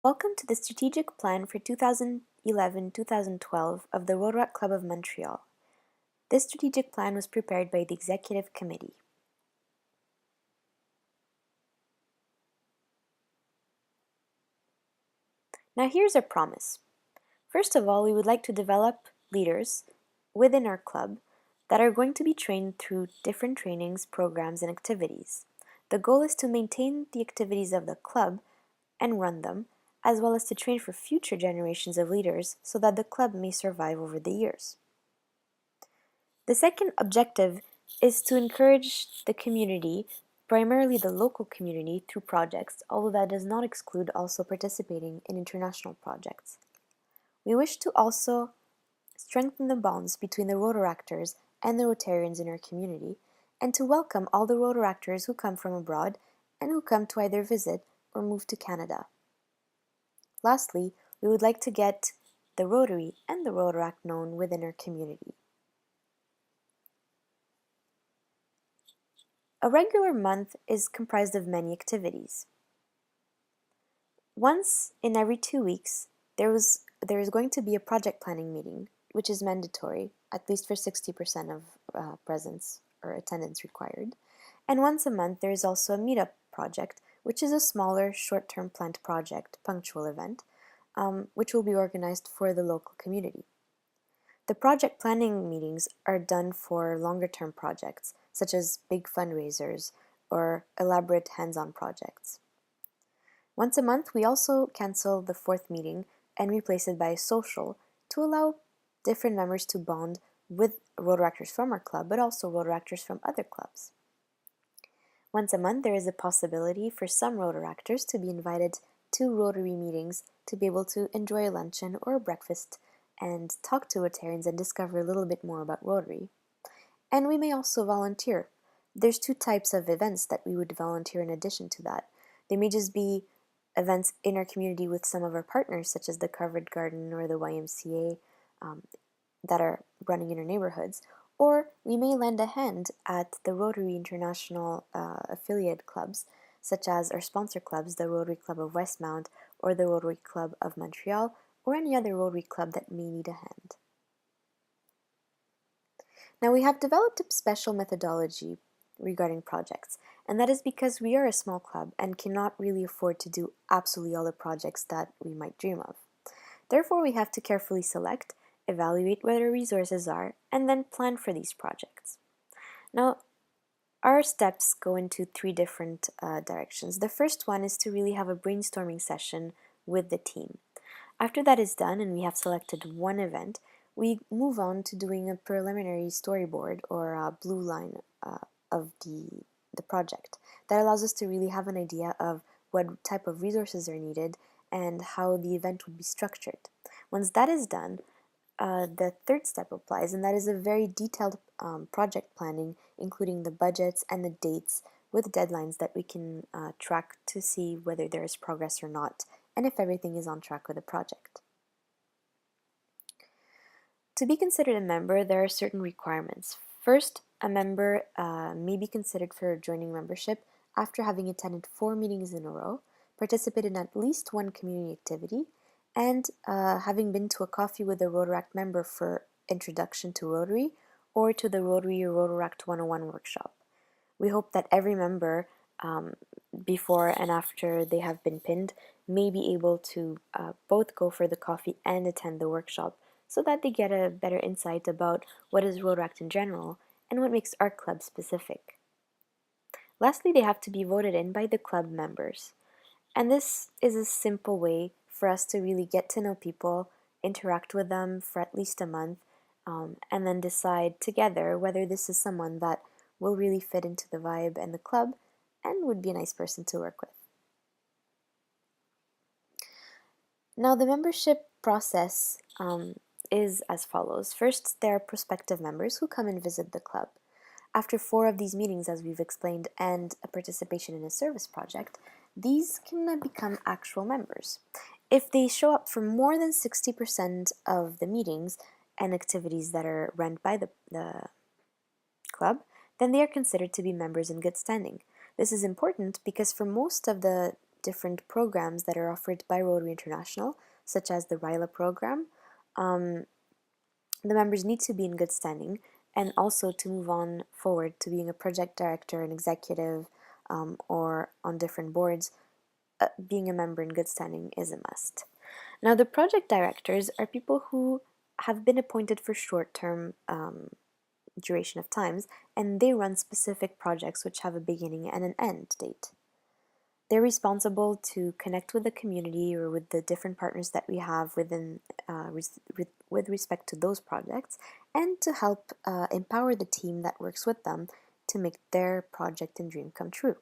Welcome to the strategic plan for 2011-2012 of the Rotaract Club of Montreal. This strategic plan was prepared by the Executive Committee. Now here's our promise. First of all, we would like to develop leaders within our club that are going to be trained through different trainings, programs, and activities. The goal is to maintain the activities of the club and run them, as well as to train for future generations of leaders so that the club may survive over the years. The second objective is to encourage the community, primarily the local community, through projects, although that does not exclude also participating in international projects. We wish to also strengthen the bonds between the Rotaractors and the Rotarians in our community, and to welcome all the Rotaractors who come from abroad and who come to either visit or move to Canada. Lastly, we would like to get the Rotary and the Rotaract known within our community. A regular month is comprised of many activities. Once in every 2 weeks, there is going to be a project planning meeting, which is mandatory, at least for 60% of presence or attendance required. And once a month, there is also a meetup project, which is a smaller, short-term planned project, punctual event, which will be organized for the local community. The project planning meetings are done for longer-term projects, such as big fundraisers or elaborate hands-on projects. Once a month, we also cancel the fourth meeting and replace it by a social to allow different members to bond with Rotaractors from our club, but also Rotaractors from other clubs. Once a month, there is a possibility for some Rotaractors to be invited to Rotary meetings to be able to enjoy a luncheon or a breakfast and talk to Rotarians and discover a little bit more about Rotary. And we may also volunteer. There's two types of events that we would volunteer in addition to that. They may just be events in our community with some of our partners, such as the Covered Garden or the YMCA, that are running in our neighborhoods, or we may lend a hand at the Rotary International affiliate clubs, such as our sponsor clubs, the Rotary Club of Westmount or the Rotary Club of Montreal, or any other Rotary club that may need a hand. Now, we have developed a special methodology regarding projects, and that is because we are a small club and cannot really afford to do absolutely all the projects that we might dream of. Therefore, we have to carefully select, evaluate where our resources are, and then plan for these projects. Now, our steps go into three different directions. The first one is to really have a brainstorming session with the team. After that is done and we have selected one event, we move on to doing a preliminary storyboard or a blue line of the project. That allows us to really have an idea of what type of resources are needed and how the event would be structured. Once that is done, the third step applies, and that is a very detailed project planning, including the budgets and the dates with deadlines that we can track to see whether there is progress or not, and if everything is on track with the project. To be considered a member, there are certain requirements. First, a member may be considered for joining membership after having attended 4 meetings in a row, participated in at least one community activity, and having been to a coffee with a Rotaract member for introduction to Rotary or to the Rotary or Rotaract 101 workshop. We hope that every member, before and after they have been pinned, may be able to both go for the coffee and attend the workshop so that they get a better insight about what is Rotaract in general and what makes our club specific. Lastly, they have to be voted in by the club members. And this is a simple way for us to really get to know people, interact with them for at least a month, and then decide together whether this is someone that will really fit into the vibe and the club and would be a nice person to work with. Now, the membership process is as follows. First, there are prospective members who come and visit the club. After 4 of these meetings, as we've explained, and a participation in a service project, these can become actual members. If they show up for more than 60% of the meetings and activities that are run by the club, then they are considered to be members in good standing. This is important because for most of the different programs that are offered by Rotary International, such as the RILA program, um, the members need to be in good standing, and also to move on forward to being a project director, an executive, or on different boards. Being a member in good standing is a must. Now, the project directors are people who have been appointed for short-term duration of times, and they run specific projects which have a beginning and an end date. They're responsible to connect with the community or with the different partners that we have within with respect to those projects, and to help empower the team that works with them to make their project and dream come true.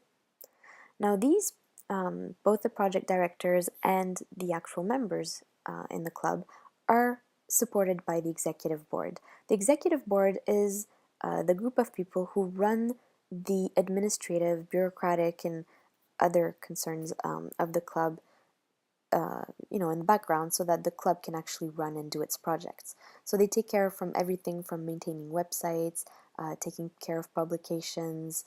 Now, these both the project directors and the actual members in the club are supported by the executive board. The executive board is the group of people who run the administrative, bureaucratic, and other concerns of the club, in the background, so that the club can actually run and do its projects. So they take care from everything from maintaining websites, taking care of publications,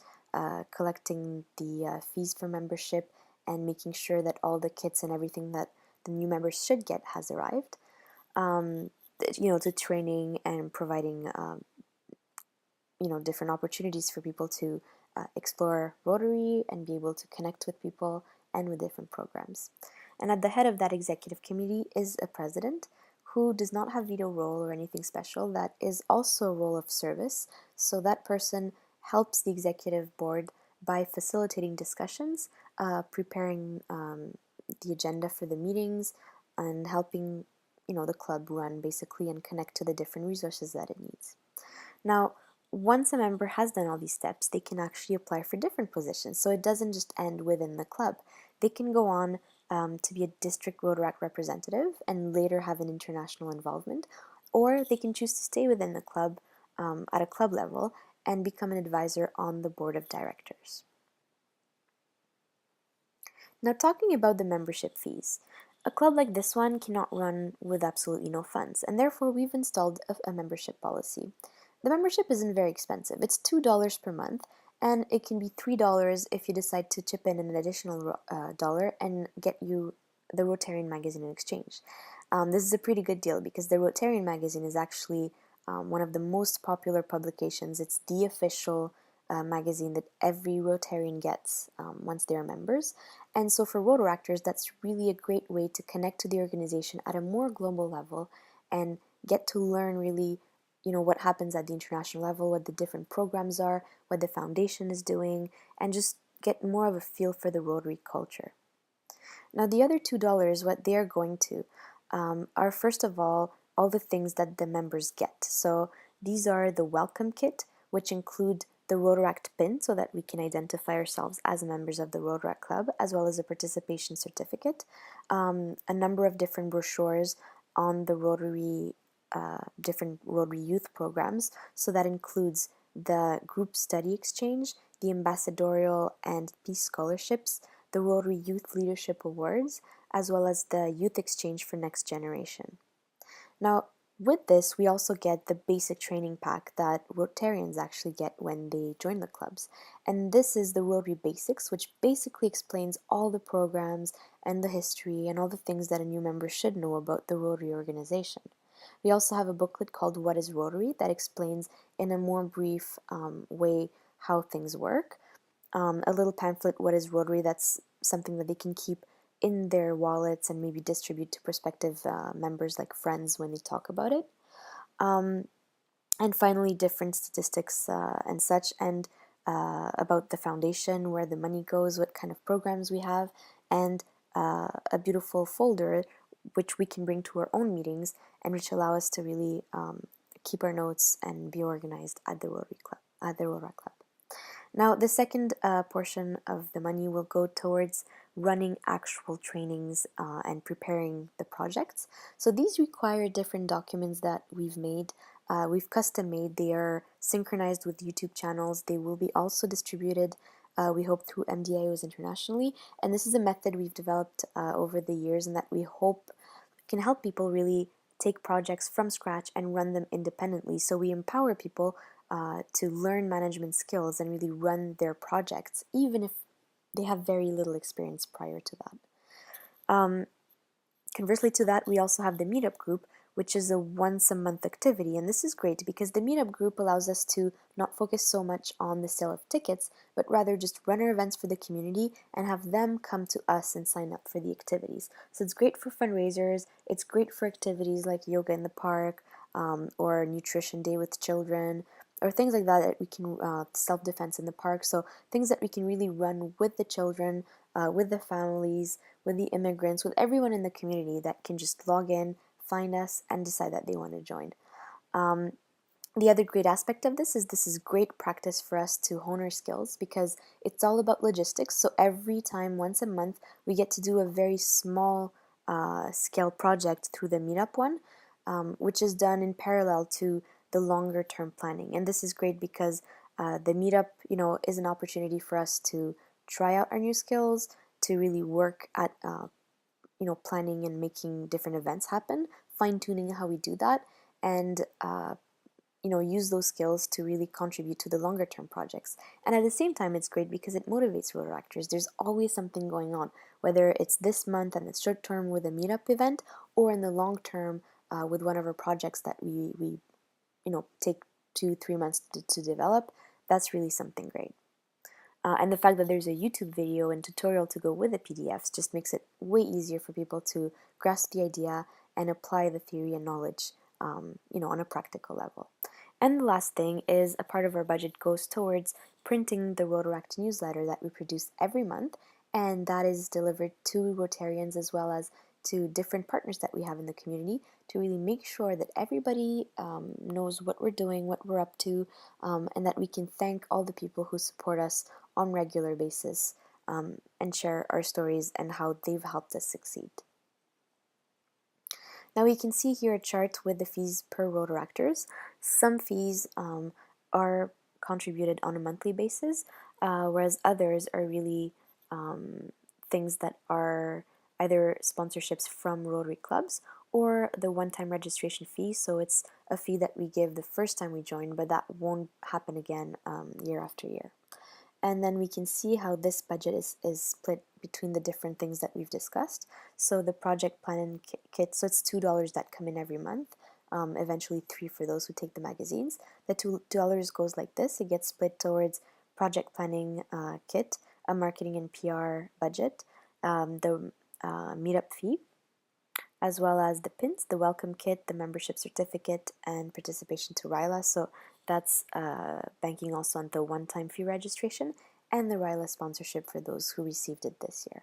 collecting the fees for membership, and making sure that all the kits and everything that the new members should get has arrived. To training and providing different opportunities for people to explore Rotary and be able to connect with people and with different programs. And at the head of that executive committee is a president who does not have veto role or anything special. That is also a role of service. So that person helps the executive board by facilitating discussions, preparing the agenda for the meetings, and helping the club run basically and connect to the different resources that it needs. Now, once a member has done all these steps, they can actually apply for different positions. So it doesn't just end within the club. They can go on to be a district Rotaract representative and later have an international involvement, or they can choose to stay within the club at a club level and become an advisor on the board of directors. Now, talking about the membership fees, a club like this one cannot run with absolutely no funds, and therefore we've installed a membership policy. The membership isn't very expensive. It's $2 per month, and it can be $3 if you decide to chip in an additional dollar and get you the Rotarian magazine in exchange. This is a pretty good deal because the Rotarian magazine is actually one of the most popular publications. It's the official magazine that every Rotarian gets once they're members. And so for Rotaractors, that's really a great way to connect to the organization at a more global level and get to learn really what happens at the international level, what the different programs are, what the foundation is doing, and just get more of a feel for the Rotary culture. Now, the other $2, what they are going to are first of all the things that the members get. So these are the welcome kit, which include the Rotaract pin so that we can identify ourselves as members of the Rotaract Club, as well as a participation certificate, a number of different brochures on the Rotary different Rotary youth programs. So that includes the group study exchange, the ambassadorial and peace scholarships, the Rotary Youth Leadership Awards, as well as the youth exchange for next generation. Now, with this, we also get the basic training pack that Rotarians actually get when they join the clubs. And this is the Rotary Basics, which basically explains all the programs and the history and all the things that a new member should know about the Rotary organization. We also have a booklet called What is Rotary that explains in a more brief way how things work. A little pamphlet, What is Rotary, that's something that they can keep in their wallets and maybe distribute to prospective members like friends when they talk about it. And finally, different statistics and such, and about the foundation, where the money goes, what kind of programs we have, and a beautiful folder which we can bring to our own meetings and which allow us to really keep our notes and be organized at the Rotary Club, at the Rotaract Club. Now, the second portion of the money will go towards running actual trainings and preparing the projects. So these require different documents that we've made. We've custom made. They are synchronized with YouTube channels. They will be also distributed, we hope, through MDIOs internationally. And this is a method we've developed over the years and that we hope can help people really take projects from scratch and run them independently. So we empower people to learn management skills and really run their projects, even if they have very little experience prior to that. Conversely to that, we also have the meetup group, which is a once a month activity. And this is great because the meetup group allows us to not focus so much on the sale of tickets, but rather just run our events for the community and have them come to us and sign up for the activities. So it's great for fundraisers, it's great for activities like yoga in the park, or nutrition day with children, or things like that that we can, self-defense in the park. So things that we can really run with the children, with the families, with the immigrants, with everyone in the community that can just log in, find us, and decide that they want to join. The other great aspect of this is great practice for us to hone our skills because it's all about logistics. So every time, once a month, we get to do a very small scale project through the meetup one, which is done in parallel to the longer term planning. And this is great because the meetup, is an opportunity for us to try out our new skills, to really work at planning and making different events happen, fine tuning how we do that, and use those skills to really contribute to the longer term projects. And at the same time, it's great because it motivates Rotaractors. There's always something going on, whether it's this month and it's short term with a meetup event, or in the long term with one of our projects that we take 2-3 months to develop. That's really something great. And the fact that there's a YouTube video and tutorial to go with the PDFs just makes it way easier for people to grasp the idea and apply the theory and knowledge, on a practical level. And the last thing is a part of our budget goes towards printing the Rotaract newsletter that we produce every month, and that is delivered to Rotarians as well as to different partners that we have in the community to really make sure that everybody knows what we're doing, what we're up to, and that we can thank all the people who support us on regular basis, and share our stories and how they've helped us succeed. Now we can see here a chart with the fees per Rotaractors. Some fees are contributed on a monthly basis, whereas others are really things that are either sponsorships from Rotary clubs or the one-time registration fee. So it's a fee that we give the first time we join, but that won't happen again year after year. And then we can see how this budget is split between the different things that we've discussed. So the project plan and kit, so it's $2 that come in every month, eventually $3 for those who take the magazines. The $2 goes like this. It gets split towards project planning kit, a marketing and PR budget, the meetup fee, as well as the pins, the welcome kit, the membership certificate, and participation to RILA. So that's banking also on the one-time fee registration and the RILA sponsorship for those who received it this year.